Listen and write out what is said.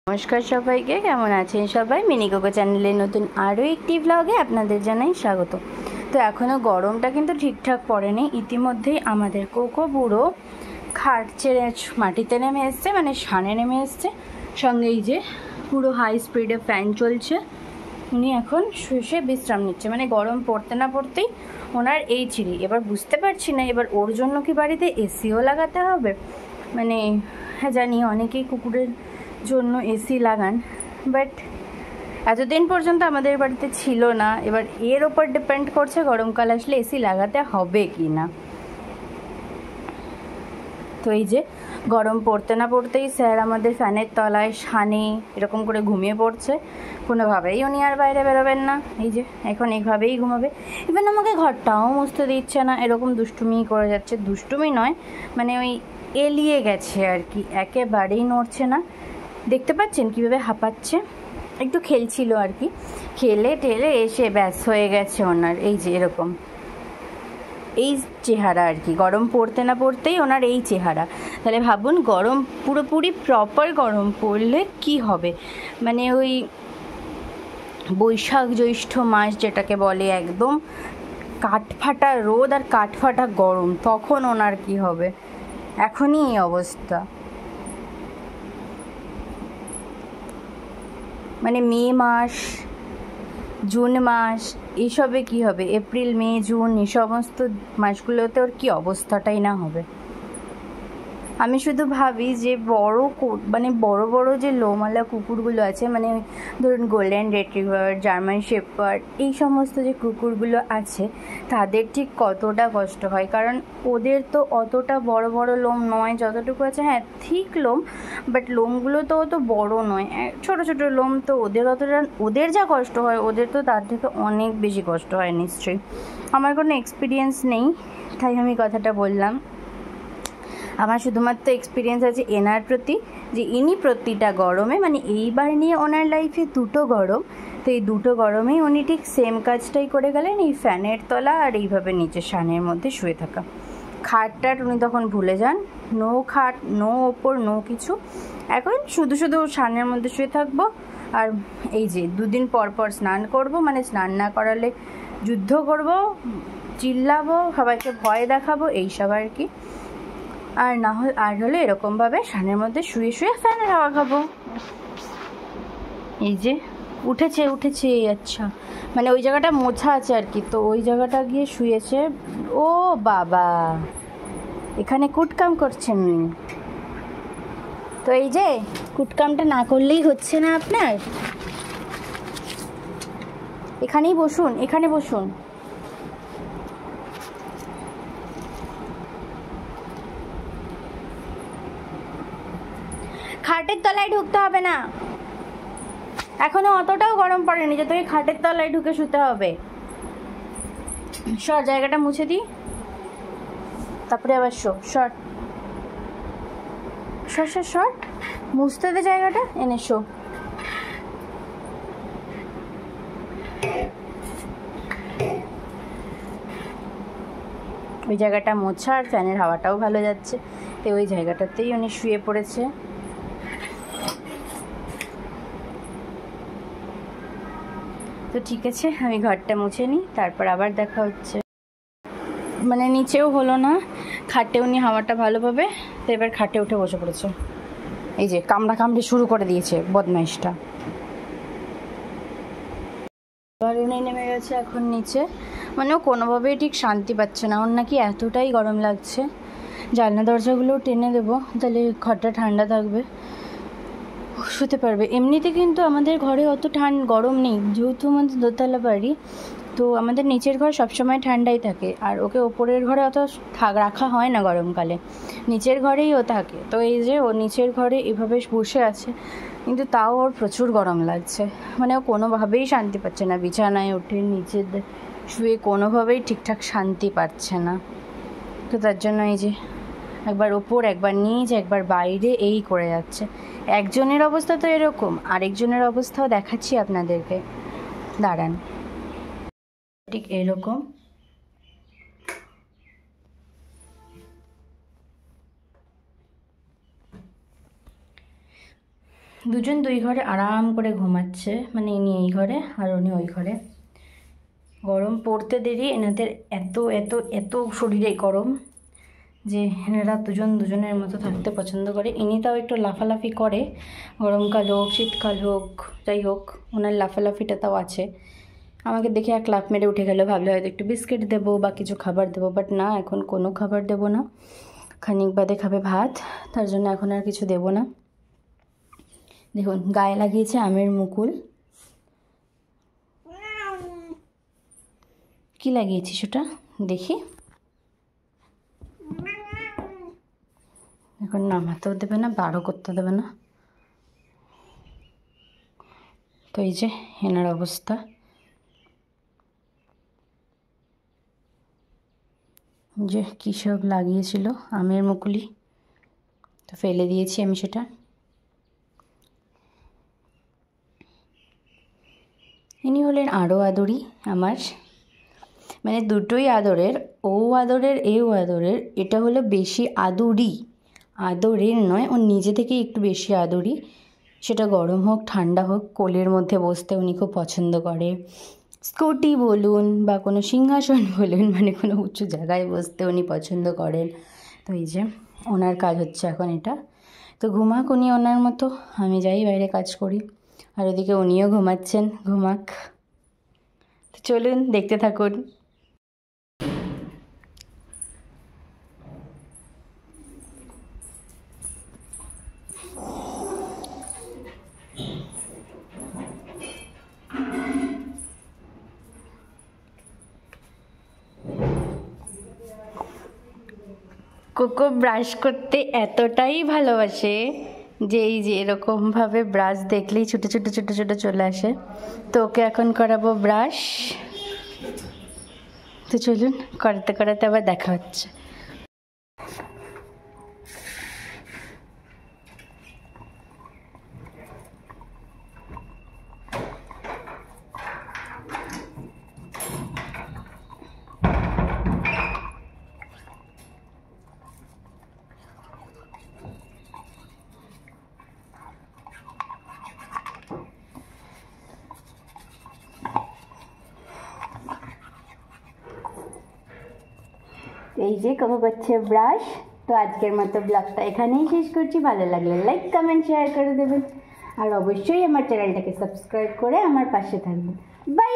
নমস্কার সবাইকে, কেমন আছেন সবাই? মিনি কোকো চ্যানেলের নতুন আরও একটি ব্লগে আপনাদের জানাই স্বাগত। তো এখনও গরমটা কিন্তু ঠিকঠাক পড়েনি। ইতিমধ্যেই আমাদের কোকো বুড়ো খাট ছেড়ে মাটিতে নেমে এসছে, মানে সানে নেমে এসছে। সঙ্গে এই যে পুরো হাই স্পিডে ফ্যান চলছে, উনি এখন শুয়ে বিশ্রাম নিচ্ছে। মানে গরম পড়তে না পড়তেই ওনার এই চিড়ি। এবার বুঝতে পারছি না, এবার ওর জন্য কি বাড়িতে এসিও লাগাতে হবে? মানে হ্যাঁ, জানি অনেকেই কুকুরের জন্য এসি লাগান, বাট এতদিন পর্যন্ত আমাদের বাড়িতে ছিল না। এবার এর ওপর ডিপেন্ড করছে গরমকাল আসলে এসি লাগাতে হবে কি না। তো এই যে গরম পড়তে না পড়তেই স্যার আমাদের ফ্যানের তলায় সানে এরকম করে ঘুমিয়ে পড়ছে। কোনোভাবেই উনি আর বাইরে বেরোবেন না। এই যে এখন এইভাবেই ঘুমাবে। ইভেন আমাকে ঘরটাও মুছতে দিচ্ছে না, এরকম দুষ্টুমি করে যাচ্ছে। দুষ্টুমি নয়, মানে ওই এলিয়ে গেছে আর কি, একেবারেই নড়ছে না। দেখতে পাচ্ছেন কীভাবে হাঁপাচ্ছে? একটু খেলছিল আর কি, খেলে টেলে এসে ব্যাস হয়ে গেছে ওনার এই যে এরকম এই চেহারা আর কি। গরম পড়তে না পড়তেই ওনার এই চেহারা। তাহলে ভাবুন গরম পুরোপুরি প্রপার গরম পড়লে কি হবে। মানে ওই বৈশাখ জ্যৈষ্ঠ মাস যেটাকে বলে, একদম কাঠফাটা রোদ আর কাঠফাটা গরম, তখন ওনার কি হবে। এখনই এই অবস্থা। মানে মে মাস, জুন মাস, এইসবে কি হবে? এপ্রিল মে জুন এই সমস্ত মাসগুলোতে ওর কি অবস্থাটাই না হবে। আমি শুধু ভাবি যে মানে বড় বড় যে লোমওয়ালা কুকুরগুলো আছে, মানে ধরুন গোল্ডেন রিট্রিভার, জার্মান শেপার্ড, এই সমস্ত যে কুকুরগুলো আছে তাদের ঠিক কতটা কষ্ট হয়। কারণ ওদের তো অতটা বড় বড় লোম নয়, যতটুকু আছে হ্যাঁ ঠিক লোম, বাট লোমগুলো তো অত বড় নয়, ছোট ছোট লোম। তো ওদের যা কষ্ট হয়, ওদের তো তার থেকে অনেক বেশি কষ্ট হয় নিশ্চয়ই। আমার কোনো এক্সপিরিয়েন্স নেই, তাই আমি কথাটা বললাম। আমার শুধুমাত্র এক্সপিরিয়েন্স আছে এনার প্রতি, যে ইনি প্রতিটা গরমে, মানে এইবার নিয়ে ওনার লাইফে দুটো গরম, তো এই দুটো গরমেই উনি ঠিক সেম কাজটাই করে গেলেন, এই ফ্যানের তলা আর এইভাবে নিচে সানের মধ্যে শুয়ে থাকা। খাটটাট উনি তখন ভুলে যান, নো খাট, নো ওপর, নো কিছু। এখন শুধু শুধু সানের মধ্যে শুয়ে থাকবো। আর এই যে দুদিন পর পর স্নান করব, মানে স্নান না করালে যুদ্ধ করব, চিল্লাবো, সবাইকে ভয় দেখাবো, এইসব আর কি। আর না হলে এরকমভাবে সানের মধ্যে শুয়ে শুয়ে ফ্যানের হাওয়া খাবো। এই যে উঠেছে। আচ্ছা, মানে ওই জায়গাটা মোছা আছে আর কি, তো ওই জায়গাটা গিয়ে শুয়েছে। ও বাবা, এখানে কুটকাম করছেন। তো এই যে কুটকামটা না করলেই হচ্ছে না আপনার। এখানে বসুন। খাটের তলায় ঢুকতে হবে না, এখনো অতটাও গরম পড়েনি যে তোকে খাটের তলায় ঢুকে শুতে হবে। সর, জায়গাটা মুছে দিই, তারপরে আবার সর মুছতে দে জায়গাটা, এনে শো। ওই জায়গাটা মোছা, আর ফ্যানের হাওয়াটাও ভালো যাচ্ছে, তো ওই জায়গাটাতেই উনি শুয়ে পড়েছে। তো ঠিক আছে, আমি ঘরটা মুছে নিই, তারপর আবার দেখা হচ্ছে। মানে নিচেও হলো না, খাটে উনি হাওয়াটা ভালো পাবে, তো এবার খাটে উঠে বসে পড়েছে। এই যে কামড়ে শুরু করে দিয়েছে বদমাইশটা। এবার উনি নেমে গেছে এখন নিচে, মানে ও কোনোভাবেই ঠিক শান্তি পাচ্ছে না। ওর নাকি এতটাই গরম লাগছে, জানলা দরজাগুলো টেনে দেবো, তাহলে ঘরটা ঠান্ডা থাকবে, শুতে পারবে। এমনিতে কিন্তু আমাদের ঘরে অত গরম নেই, যেহেতু আমাদের দোতলা বাড়ি, তো আমাদের নিচের ঘর সবসময় ঠান্ডাই থাকে। আর ওকে ওপরের ঘরে অত রাখা হয় না গরমকালে, নিচের ঘরেই ও থাকে। তো এই যে ও নিচের ঘরে এভাবে বসে আছে, কিন্তু তাও ওর প্রচুর গরম লাগছে। মানে ও কোনোভাবেই শান্তি পাচ্ছে না, বিছানায় উঠে নিচে শুয়ে কোনোভাবেই ঠিকঠাক শান্তি পাচ্ছে না। তো তার জন্য এই যে একবার ওপর, একবার নিচ, একবার বাইরে, এই করে যাচ্ছে। একজনের অবস্থা তো এরকম, আরেকজনের অবস্থাও দেখাচ্ছি আপনাদেরকে, দাঁড়ান। ঠিক এরকম দুজন দুই ঘরে আরাম করে ঘুমাচ্ছে, মানে ইনি এই ঘরে আর উনি ওই ঘরে। গরম পড়তে দেরি, এনাদের এত এত এত শরীরে গরম যে এনারা দুজন দুজনের মতো থাকতে পছন্দ করে। ইনি তাও একটু লাফালাফি করে, গরমকাল হোক শীতকাল হোক যাই হোক ওনার লাফালাফিটা তাও আছে। আমাকে দেখে এক লাফ মেরে উঠে গেল, ভাবলে হয়তো একটু বিস্কিট দেবো বা কিছু খাবার দেবো, বাট না, এখন কোনো খাবার দেবো না। খানিক বাদে খাবে ভাত, তার জন্য এখন আর কিছু দেবো না। দেখুন গায়ে লাগিয়েছে আমের মুকুল। কি লাগিয়েছিস ওটা দেখি? এখন নামাতেও দেবে না, বারও করতে দেবে না। তো এই যে এনার অবস্থা। যে কী সব লাগিয়েছিল আমের মুকুলি, তো ফেলে দিয়েছি আমি সেটা। ইনি হলেন আরও আদরি আমার, মানে দুটোই আদরের, ও আদরের এও আদরের। এটা হলো বেশি আদুরি, আদরের নয়, ও নিজে থেকেই একটু বেশি আদুরি। সেটা গরম হোক ঠান্ডা হোক, কোলের মধ্যে বসতে উনি খুব পছন্দ করে। স্কুটি বলুন বা কোনো সিংহাসন বলুন, মানে কোনো উঁচু জায়গায় বসতে উনি পছন্দ করেন। তো এই যে ওনার কাজ হচ্ছে এখন এটা। তো ঘুমাক উনি ওনার মতো, আমি যাই বাইরে কাজ করি। আর ওদিকে উনিও ঘুমাচ্ছেন, ঘুমাক। তো চলুন দেখতে থাকুন। কোকো ব্রাশ করতে এতটাই ভালোবাসে যে এই যে এরকমভাবে ব্রাশ দেখলেই ছোটো ছোটো ছোটো ছোটো চলে আসে। তো ওকে এখন করাবো ব্রাশ। তো চলুন করাতে করাতে আবার দেখা হচ্ছে। এই যে কোকো করছে ব্রাশ। তো আজকের মতো ব্লগটা এখানেই শেষ করছি। ভালো লাগলে লাইক কমেন্ট শেয়ার করে দেবেন, আর অবশ্যই আমার চ্যানেলটাকে সাবস্ক্রাইব করে আমার পাশে থাকবেন। বাই।